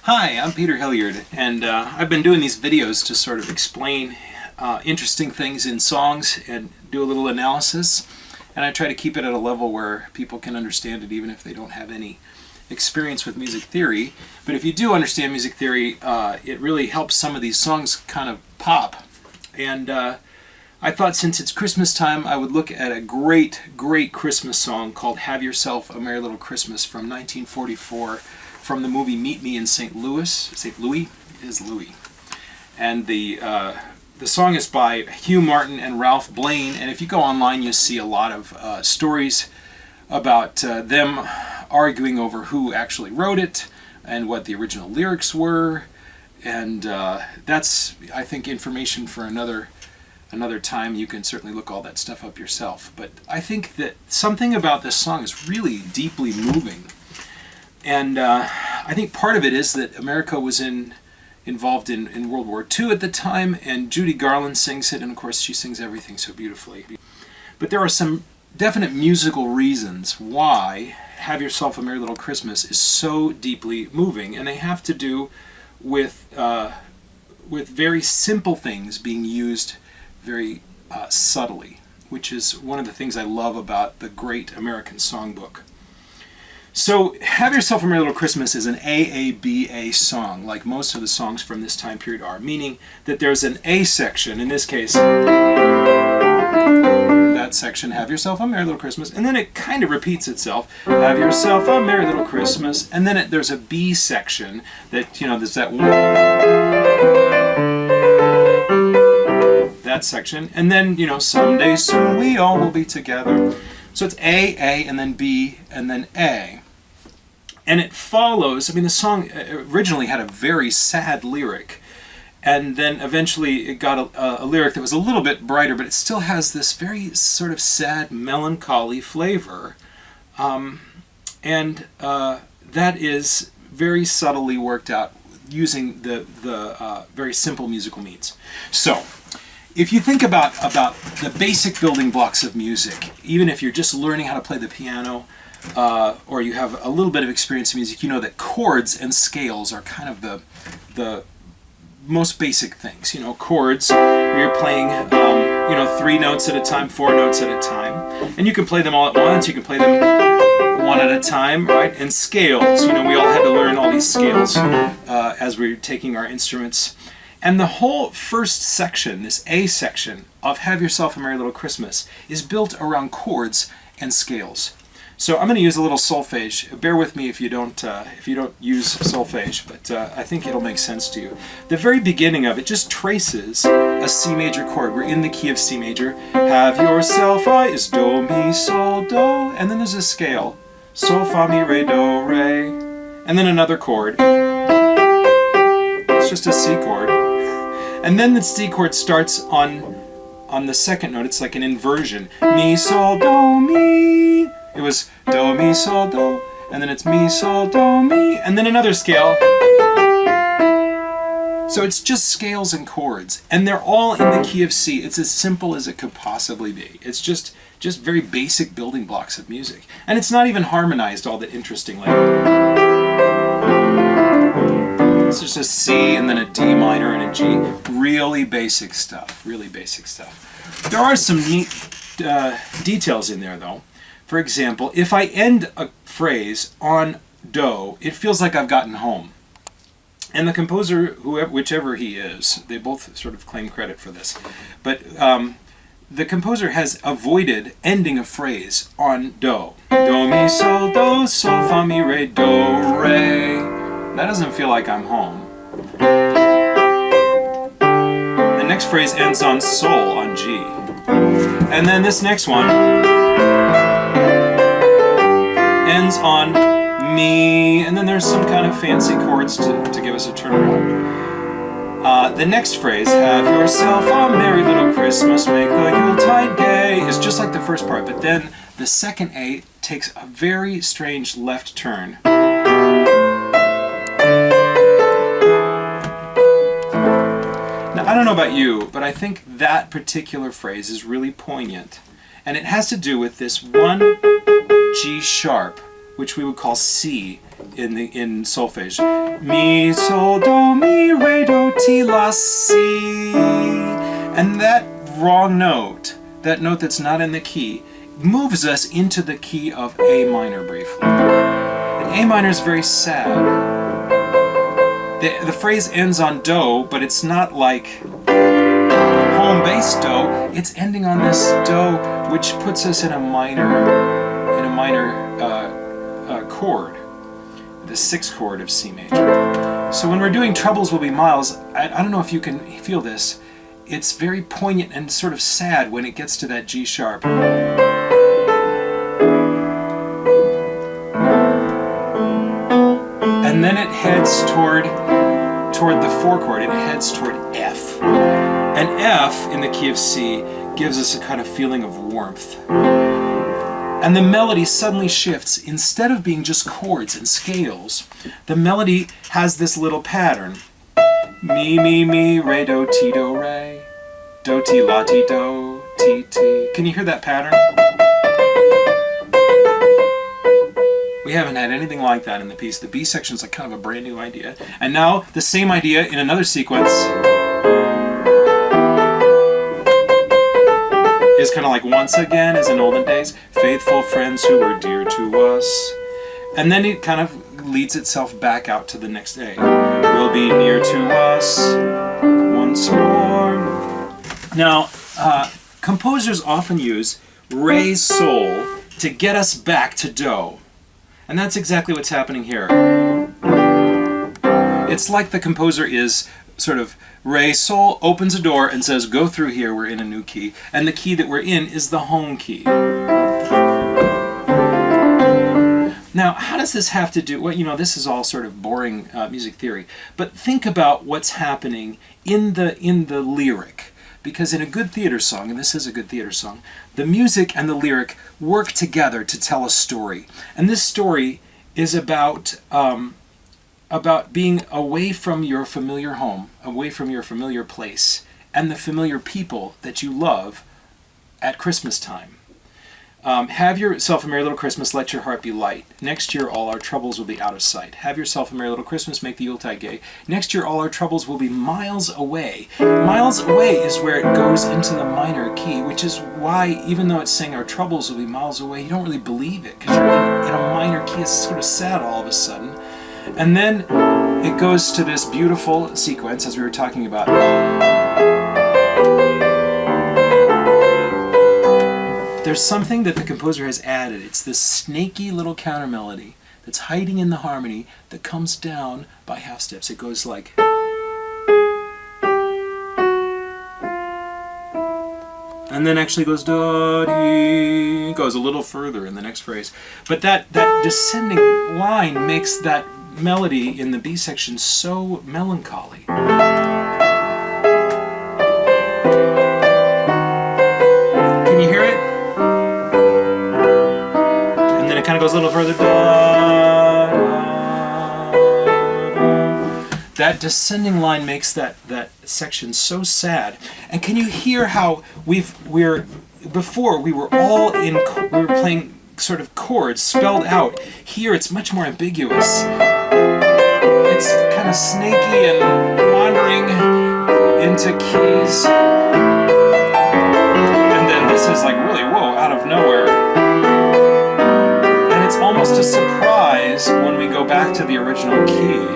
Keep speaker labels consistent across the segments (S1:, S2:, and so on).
S1: Hi, I'm Peter Hilliard, and I've been doing these videos to sort of explain interesting things in songs and do a little analysis, and I try to keep it at a level where people can understand it even if they don't have any experience with music theory. But if you do understand music theory, it really helps some of these songs kind of pop. And I thought since it's Christmas time, I would look at a great Christmas song called Have Yourself a Merry Little Christmas from 1944 from the movie Meet Me in St. Louis. St. Louis? It is Louis. And the song is by Hugh Martin and Ralph Blaine, and if you go online you'll see a lot of stories about them arguing over who actually wrote it and what the original lyrics were, and that's, I think, information for another time. You can certainly look all that stuff up yourself. But I think that something about this song is really deeply moving. And I think part of it is that America was involved in World War II at the time, and Judy Garland sings it, and of course she sings everything so beautifully. But there are some definite musical reasons why Have Yourself a Merry Little Christmas is so deeply moving, and they have to do with very simple things being used very subtly, which is one of the things I love about the great American songbook. So, Have Yourself a Merry Little Christmas is an AABA song, like most of the songs from this time period are, meaning that there's an A section, in this case, that section, Have Yourself a Merry Little Christmas, and then it kind of repeats itself, Have Yourself a Merry Little Christmas, and then there's a B section that, there's that section, and then, someday soon we all will be together. So it's A, and then B, and then A. And it follows, the song originally had a very sad lyric, and then eventually it got a lyric that was a little bit brighter, but it still has this very sort of sad, melancholy flavor. And that is very subtly worked out using the very simple musical means. So, if you think about the basic building blocks of music, even if you're just learning how to play the piano, or you have a little bit of experience in music, you know that chords and scales are kind of the most basic things. Chords, where you're playing, 3 notes at a time, 4 notes at a time, and you can play them all at once. You can play them one at a time, right? And scales, we all had to learn all these scales as we were taking our instruments. And the whole first section, this A section of Have Yourself a Merry Little Christmas, is built around chords and scales. So I'm going to use a little solfege. Bear with me if you don't use solfege, but I think it'll make sense to you. The very beginning of it just traces a C major chord. We're in the key of C major. Have yourself a is do, mi, sol, do, and then there's a scale. Sol, fa, mi, re, do, re, and then another chord. It's just a C chord. And then the C chord starts on the second note. It's like an inversion. Mi, sol, do, mi. It was do, mi, sol, do, and then it's mi, sol, do, mi, and then another scale. So it's just scales and chords, and they're all in the key of C. It's as simple as it could possibly be. It's just very basic building blocks of music. And it's not even harmonized all that interestingly. It's just a C and then a D minor and a G. Really basic stuff, really basic stuff. There are some neat details in there though. For example, if I end a phrase on do, it feels like I've gotten home. And the composer, whichever he is, they both sort of claim credit for this, but the composer has avoided ending a phrase on do. Do, mi, sol, do, sol, fa, mi, re, do, re. That doesn't feel like I'm home. The next phrase ends on sol, on G. And then this next one ends on mi, and then there's some kind of fancy chords to give us a turnaround. The next phrase, have yourself a merry little Christmas, make the Yuletide gay, is just like the first part, but then the second A takes a very strange left turn. Now, I don't know about you, but I think that particular phrase is really poignant, and it has to do with this one G sharp, which we would call C in solfege. Mi, sol, do, mi, re, do, ti, la, si. And that wrong note, that note that's not in the key, moves us into the key of A minor briefly. And A minor is very sad. The phrase ends on do, but it's not like home bass do. It's ending on this do, which puts us in a minor chord, the sixth chord of C major. So when we're doing Troubles Will Be Miles, I don't know if you can feel this. It's very poignant and sort of sad when it gets to that G sharp. And then it heads toward the 4 chord, and it heads toward F. And F in the key of C gives us a kind of feeling of warmth. And the melody suddenly shifts. Instead of being just chords and scales, the melody has this little pattern. Mi, mi, mi, re, do, re. Do, ti, la, ti, do, ti, ti. Can you hear that pattern? We haven't had anything like that in the piece. The B section is like kind of a brand new idea. And now the same idea in another sequence is kind of like once again, as in olden days, faithful friends who were dear to us. And then it kind of leads itself back out to the next A. Will be near to us once more. Now, composers often use re, sol to get us back to do. And that's exactly what's happening here. It's like the composer is sort of re, sol, opens a door and says, go through here, we're in a new key. And the key that we're in is the home key. Now, how does this have to do, well, you know, this is all sort of boring music theory, but think about what's happening in the lyric. Because in a good theater song, and this is a good theater song, the music and the lyric work together to tell a story. And this story is about being away from your familiar home, away from your familiar place, and the familiar people that you love at Christmas time. Have yourself a merry little Christmas, let your heart be light. Next year all our troubles will be out of sight. Have yourself a merry little Christmas, make the Yuletide gay. Next year all our troubles will be miles away. Miles away is where it goes into the minor key, which is why, even though it's saying our troubles will be miles away, you don't really believe it, because you're in a minor key. It's sort of sad all of a sudden. And then it goes to this beautiful sequence, as we were talking about. There's something that the composer has added. It's this snaky little counter melody that's hiding in the harmony that comes down by half steps. It goes like... and then actually goes da-dee, goes a little further in the next phrase. But that descending line makes that melody in the B section so melancholy. Can you hear it? And then it kind of goes a little further. That descending line makes that section so sad. And can you hear how before we were playing sort of chords spelled out. Here it's much more ambiguous. It's kind of snaky and wandering into keys. And then this is like really, whoa, out of nowhere. And it's almost a surprise when we go back to the original key.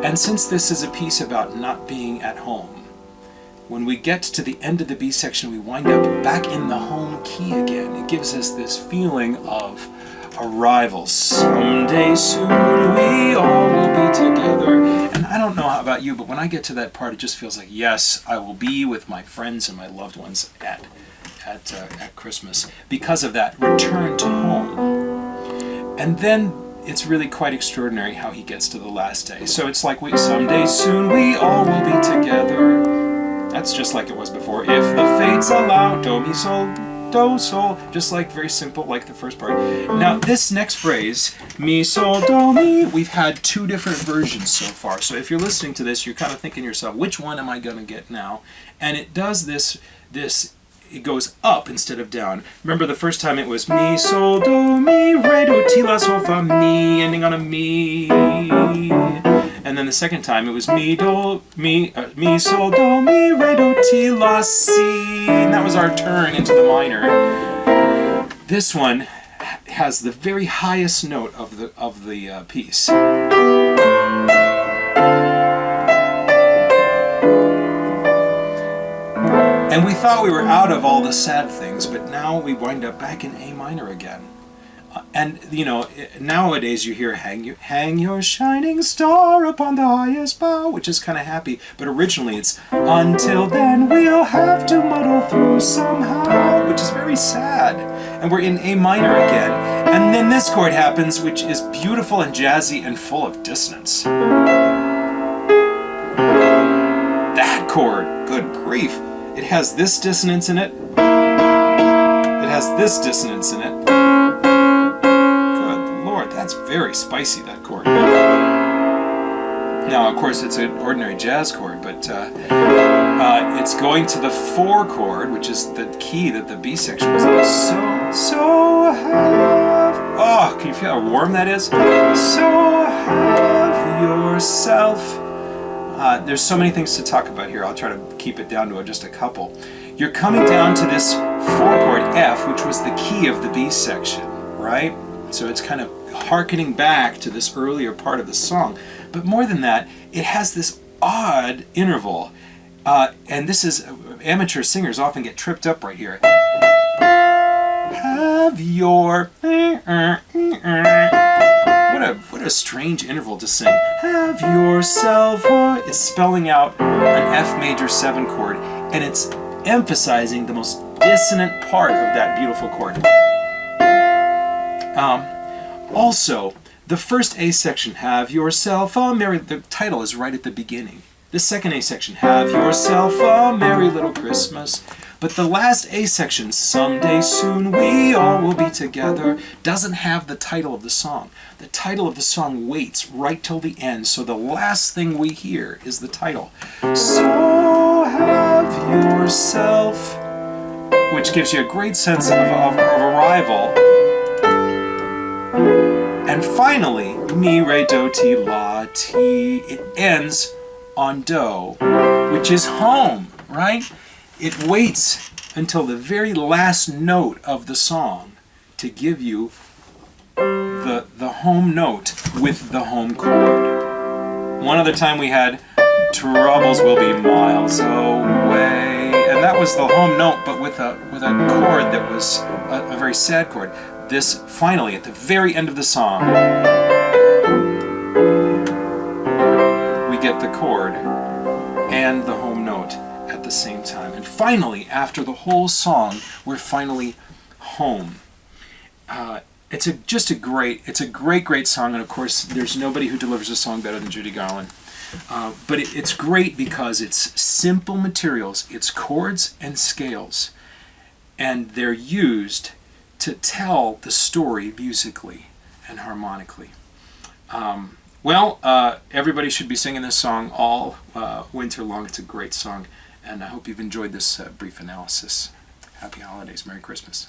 S1: And since this is a piece about not being at home, when we get to the end of the B section, we wind up back in the home key again. It gives us this feeling of arrival. Someday soon we all will be together. And I don't know about you, but when I get to that part, it just feels like, yes, I will be with my friends and my loved ones at Christmas. Because of that return to home. And then it's really quite extraordinary how he gets to the last day. So it's like, someday soon we all will be together. That's just like it was before. If the fates allow, do, mi, sol, do, sol. Just like very simple, like the first part. Now this next phrase, mi, sol, do, mi, we've had two different versions so far. So if you're listening to this, you're kind of thinking to yourself, which one am I going to get now? And it does this it goes up instead of down. Remember the first time it was mi, sol, do, mi, re, do, ti, la, sol, fa, mi, ending on a mi. And then the second time it was mi, do, mi, sol, do, mi, re, do, ti, la, si. And that was our turn into the minor. This one has the very highest note of the piece. And we thought we were out of all the sad things, but now we wind up back in A minor again. And, you know, nowadays you hear hang your shining star upon the highest bough, which is kind of happy. But originally it's until then we'll have to muddle through somehow, which is very sad. And we're in A minor again. And then this chord happens, which is beautiful and jazzy and full of dissonance. That chord, good grief. It has this dissonance in it. It has this dissonance in it. Good Lord, that's very spicy, that chord. Now, of course, it's an ordinary jazz chord, but it's going to the 4 chord, which is the key that the B section is in. So have... Oh, can you feel how warm that is? So have yourself... there's so many things to talk about here. I'll try to keep it down to just a couple. You're coming down to this 4 chord F, which was the key of the B section, right? So it's kind of hearkening back to this earlier part of the song. But more than that, it has this odd interval. And this is, amateur singers often get tripped up right here. Have your... What a strange interval to sing. Have yourself a... It's spelling out an F major 7 chord, and it's emphasizing the most dissonant part of that beautiful chord. Also, the first A section, have yourself a merry... The title is right at the beginning. The second A section, have yourself a merry little Christmas. But the last A section, someday soon we all will be together, doesn't have the title of the song. The title of the song waits right till the end, so the last thing we hear is the title. So have yourself, which gives you a great sense of arrival. And finally, mi, re, do, ti, la, ti. It ends on do, which is home, right? It waits until the very last note of the song to give you the home note with the home chord. One other time we had troubles will be miles away, and that was the home note, but with a chord that was a very sad chord. This finally, at the very end of the song, we get the chord and the home note at the same time. And finally, after the whole song, we're finally home. It's a great song, and of course, there's nobody who delivers a song better than Judy Garland. But it's great because it's simple materials. It's chords and scales, and they're used to tell the story musically and harmonically. Everybody should be singing this song all winter long. It's a great song, and I hope you've enjoyed this brief analysis. Happy holidays. Merry Christmas.